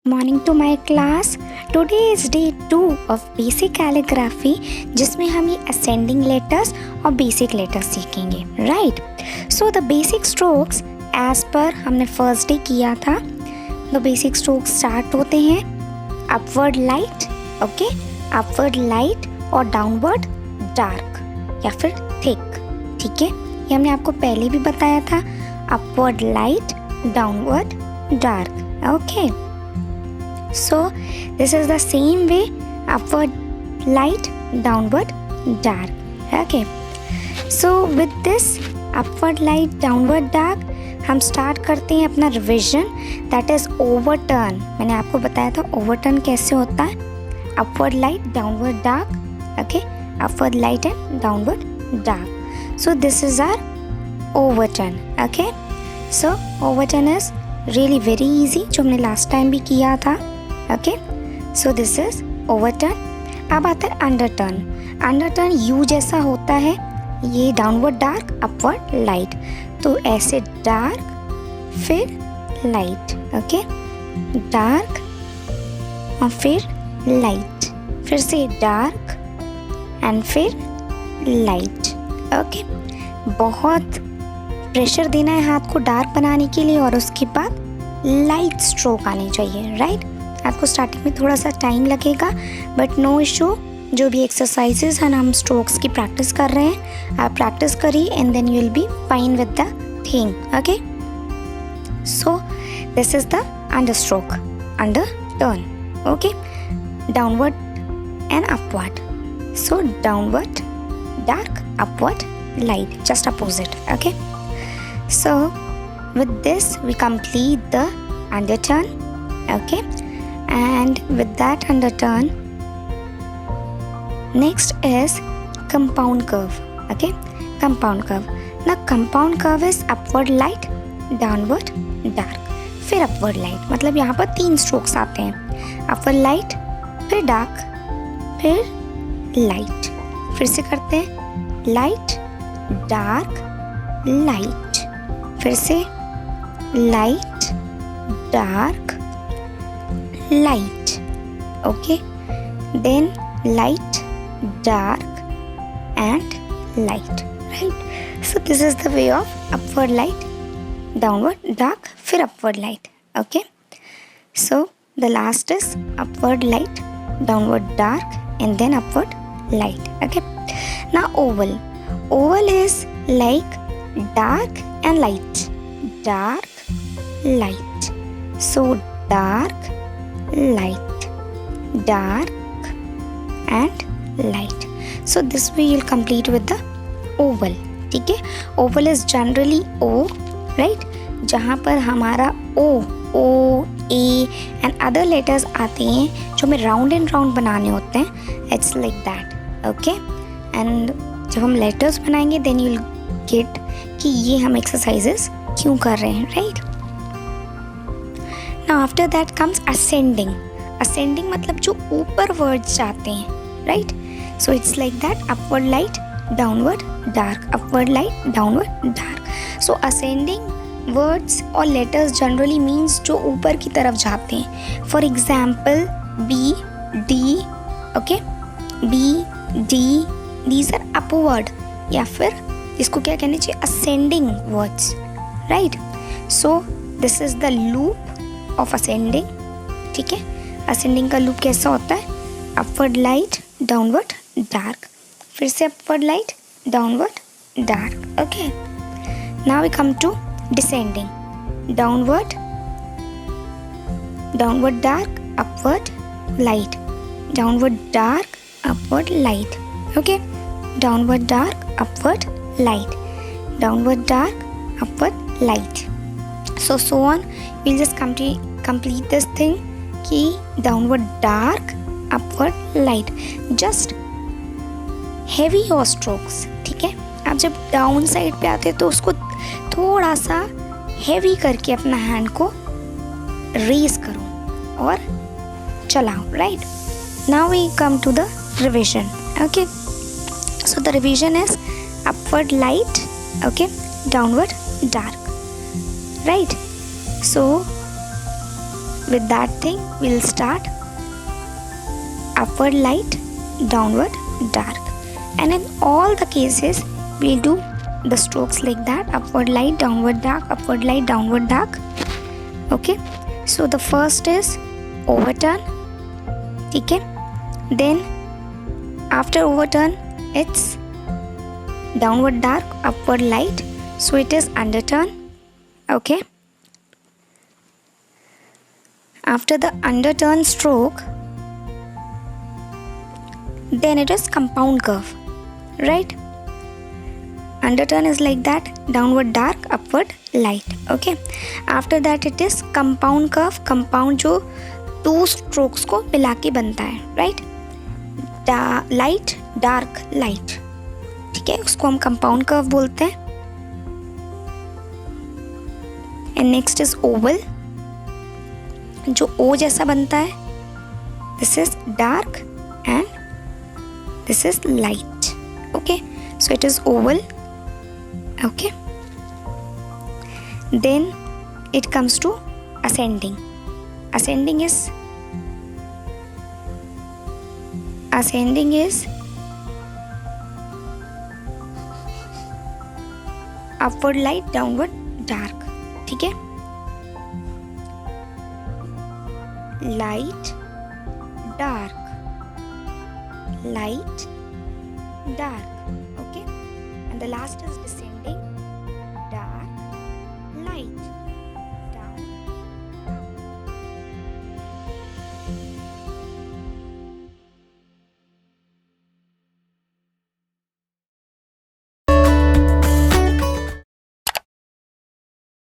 Morning to my class. Today is day 2 of basic calligraphy, जिसमें हम ये ascending letters और बेसिक लेटर्स सीखेंगे, right. So the basic strokes as per हमने first day किया था। द बेसिक स्ट्रोक्स स्टार्ट होते हैं upward light, okay, upward light और डाउनवर्ड डार्क या फिर थिक, ठीक है। ये हमने आपको पहले भी बताया था, upward light, downward dark, okay. So this is the same way, upward light, downward dark, okay. So with this upward light, downward dark हम स्टार्ट करते हैं अपना रिविजन, दैट इज ओवरटर्न। मैंने आपको बताया था ओवरटर्न कैसे होता है, upward light, downward dark, okay, upward light and downward dark. So this is our overturn, okay. So overturn is really very easy, जो हमने लास्ट टाइम भी किया था, okay. So this is overturn. अब आता है अंडरटर्न। अंडरटर्न यू जैसा होता है, ये डाउनवर्ड डार्क, अपवर्ड लाइट, तो ऐसे डार्क फिर लाइट, ओके, डार्क और फिर लाइट, फिर से डार्क एंड फिर लाइट, ओके। बहुत प्रेशर देना है हाथ को डार्क बनाने के लिए और उसके बाद लाइट स्ट्रोक आनी चाहिए, राइट। आपको स्टार्टिंग में थोड़ा सा टाइम लगेगा, बट नो इशू। जो भी एक्सरसाइजेज हैं, हम स्ट्रोक्स की प्रैक्टिस कर रहे हैं, आप प्रैक्टिस करिए and then you will be fine with the thing, okay. So this is the under stroke, under turn, okay, downward and upward. So downward dark, upward light, just opposite, okay. So with this we complete the underturn, okay, and with that underturn next is compound curve, okay, compound curve. Now compound curve is upward light, downward dark, फिर upward light, मतलब यहाँ पर 3 strokes आते हैं, upward light, फिर dark, फिर light। फिर से करते हैं light, डार्क, लाइट, फिर से light, dark, light, okay, then light, dark and light, right. So this is the way of upward light, downward dark, फिर upward light, okay. So the last is upward light, downward dark and then upward light, okay. Now oval. Oval is like dark and light, dark, light. So dark, light, dark and light. So this way you'll complete with the oval, ठीक है। Oval is generally O, right? जहाँ पर हमारा O, A and other letters आते हैं, जो हमें round and round बनाने होते हैं, it's like that, okay? And जब हम लेटर्स बनाएंगे देन यू विल गेट कि ये हम एक्सरसाइजेस क्यों कर रहे हैं, right. Now after that comes ascending. Ascending मतलब जो ऊपर वर्ड्स जाते हैं, right. So it's like that, upward light, downward dark, upward light, downward dark. So ascending words और लेटर्स जनरली मीन्स जो ऊपर की तरफ जाते हैं। For example B, D, okay, B, D, these are upward, या फिर इसको क्या कहना चाहिए, ascending words, right? So this is the loop of ascending, ठीक है। ascending का loop कैसा होता है, upward light, downward dark, फिर से upward light, downward dark, okay. Now we come to descending. downward dark, upward light, downward dark, upward light, okay. Downward dark, upward light, downward dark, upward light. So on. We'll just complete this thing कि downward dark, upward light. Just heavy your strokes, ठीक है। आप जब down side पे आते तो उसको थोड़ा सा हेवी करके अपना हैंड को रेज करो और चलाओ, right. Now we come to the revision, okay. So the revision is upward light, okay, downward dark, right. So with that thing we'll start upward light, downward dark, and in all the cases we'll do the strokes like that: upward light, downward dark, upward light, downward dark. Okay, so the first is overturn. Okay, then after overturn it's downward dark, upward light, so it is underturn. Okay, after the underturn stroke, then it is compound curve, right? Underturn is like that: downward dark, upward light. Okay, after that it is compound curve. compound जो to strokes को मिला के बनता है, right? Light, dark, light, ठीक है, उसको हम कंपाउंड कर्व बोलते हैं. एंड नेक्स्ट इज ओवल, जो ओ जैसा बनता है. This is dark and this is light. Okay, so it is Oval. Okay, then it comes to ascending. Ascending is upward light, downward dark. ठीक है, light, dark, light, dark. Okay, and the last is descending.